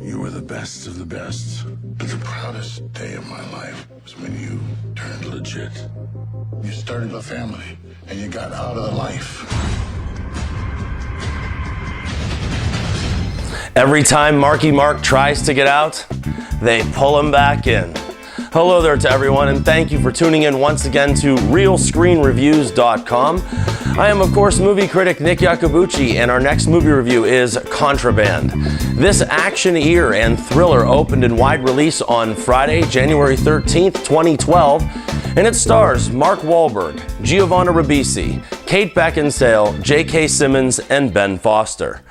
You were the best of the best. But the proudest day of my life was when you turned legit. You started a family, and you got out of the life. Every time Marky Mark tries to get out, they pull him back in. Hello there to everyone, and thank you for tuning in once again to RealScreenReviews.com. I am, of course, movie critic Nick Iacobucci, and our next movie review is Contraband. This actioneer and thriller opened in wide release on Friday, January 13th, 2012, and it stars Mark Wahlberg, Giovanni Ribisi, Kate Beckinsale, J.K. Simmons, and Ben Foster.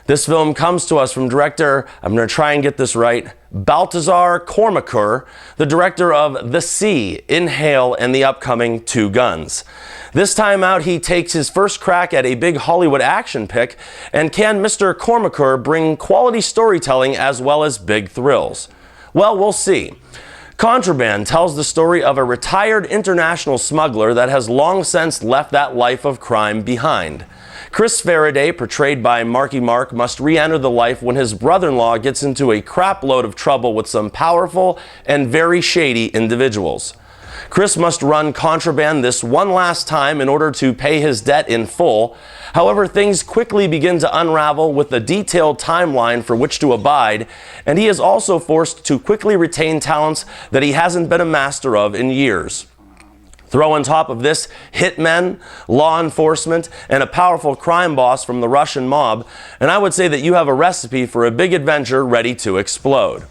This film comes to us from director, I'm going to try and get this right, Baltasar Kormakur, the director of The Sea, Inhale, and the upcoming Two Guns. This time out, he takes his first crack at a big Hollywood action pick, and can Mr. Kormakur bring quality storytelling as well as big thrills? Well, we'll see. Contraband tells the story of a retired international smuggler that has long since left that life of crime behind. Chris Farraday, portrayed by Marky Mark, must re-enter the life when his brother-in-law gets into a crapload of trouble with some powerful and very shady individuals. Chris must run Contraband this one last time in order to pay his debt in full. However, things quickly begin to unravel with a detailed timeline for which to abide, and he is also forced to quickly retain talents that he hasn't been a master of in years. Throw on top of this hitmen, law enforcement, and a powerful crime boss from the Russian mob, and I would say that you have a recipe for a big adventure ready to explode.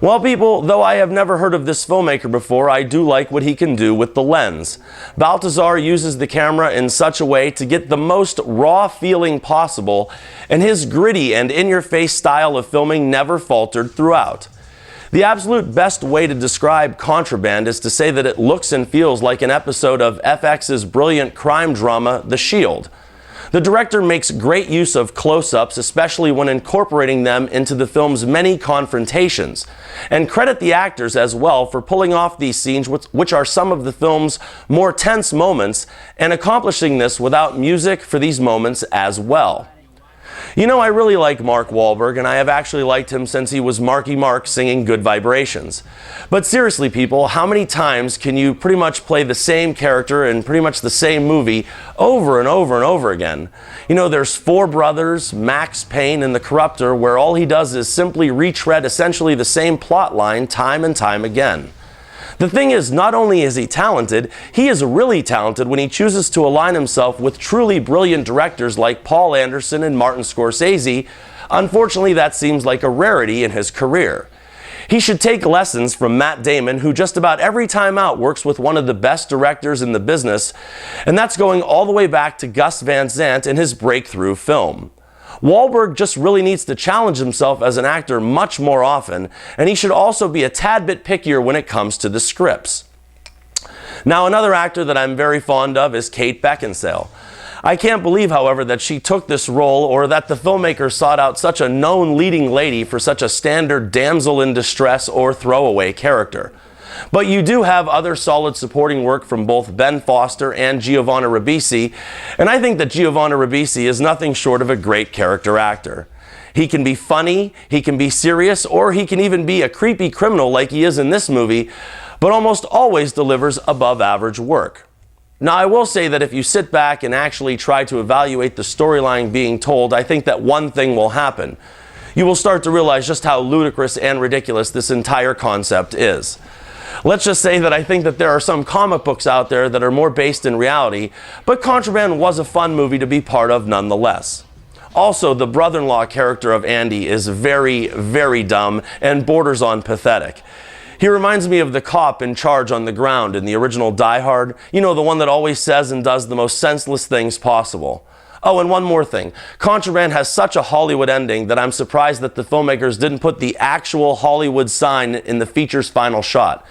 Well, people, though I have never heard of this filmmaker before, I do like what he can do with the lens. Baltasar uses the camera in such a way to get the most raw feeling possible, and his gritty and in-your-face style of filming never faltered throughout. The absolute best way to describe Contraband is to say that it looks and feels like an episode of FX's brilliant crime drama, The Shield. The director makes great use of close-ups, especially when incorporating them into the film's many confrontations, and credit the actors as well for pulling off these scenes, which are some of the film's more tense moments, and accomplishing this without music for these moments as well. You know, I really like Mark Wahlberg, and I have actually liked him since he was Marky Mark singing Good Vibrations. But seriously, people, how many times can you pretty much play the same character in pretty much the same movie over and over and over again? You know, there's Four Brothers, Max Payne, and The Corruptor, where all he does is simply retread essentially the same plot line time and time again. The thing is, not only is he talented, he is really talented when he chooses to align himself with truly brilliant directors like Paul Anderson and Martin Scorsese. Unfortunately, that seems like a rarity in his career. He should take lessons from Matt Damon, who just about every time out works with one of the best directors in the business, and that's going all the way back to Gus Van Sant in his breakthrough film. Wahlberg just really needs to challenge himself as an actor much more often, and he should also be a tad bit pickier when it comes to the scripts. Now, another actor that I'm very fond of is Kate Beckinsale. I can't believe, however, that she took this role, or that the filmmaker sought out such a known leading lady for such a standard damsel in distress or throwaway character. But you do have other solid supporting work from both Ben Foster and Giovanni Ribisi, and I think that Giovanni Ribisi is nothing short of a great character actor. He can be funny, he can be serious, or he can even be a creepy criminal like he is in this movie, but almost always delivers above average work. Now, I will say that if you sit back and actually try to evaluate the storyline being told, I think that one thing will happen. You will start to realize just how ludicrous and ridiculous this entire concept is. Let's just say that I think that there are some comic books out there that are more based in reality, but Contraband was a fun movie to be part of nonetheless. Also, the brother-in-law character of Andy is very, very dumb and borders on pathetic. He reminds me of the cop in charge on the ground in the original Die Hard. You know, the one that always says and does the most senseless things possible. Oh, and one more thing. Contraband has such a Hollywood ending that I'm surprised that the filmmakers didn't put the actual Hollywood sign in the feature's final shot.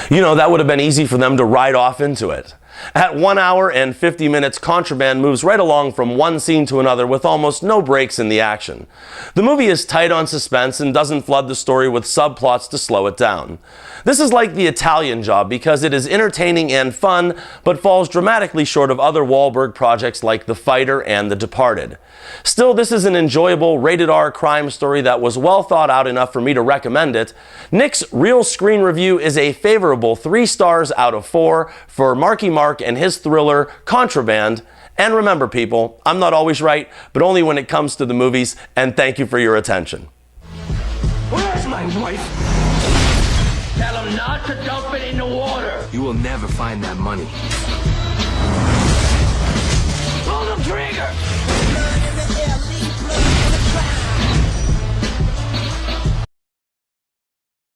You know, that would have been easy for them to ride off into it. At 1 hour and 50 minutes, Contraband moves right along from one scene to another with almost no breaks in the action. The movie is tight on suspense and doesn't flood the story with subplots to slow it down. This is like The Italian Job because it is entertaining and fun, but falls dramatically short of other Wahlberg projects like The Fighter and The Departed. Still, this is an enjoyable, rated-R crime story that was well thought out enough for me to recommend it. Nick's real screen review is a favorable 3 stars out of 4 for Marky Mark and his thriller, Contraband. And remember, people, I'm not always right, but only when it comes to the movies, and thank you for your attention. Where's my wife? Tell him not to dump it in the water. You will never find that money.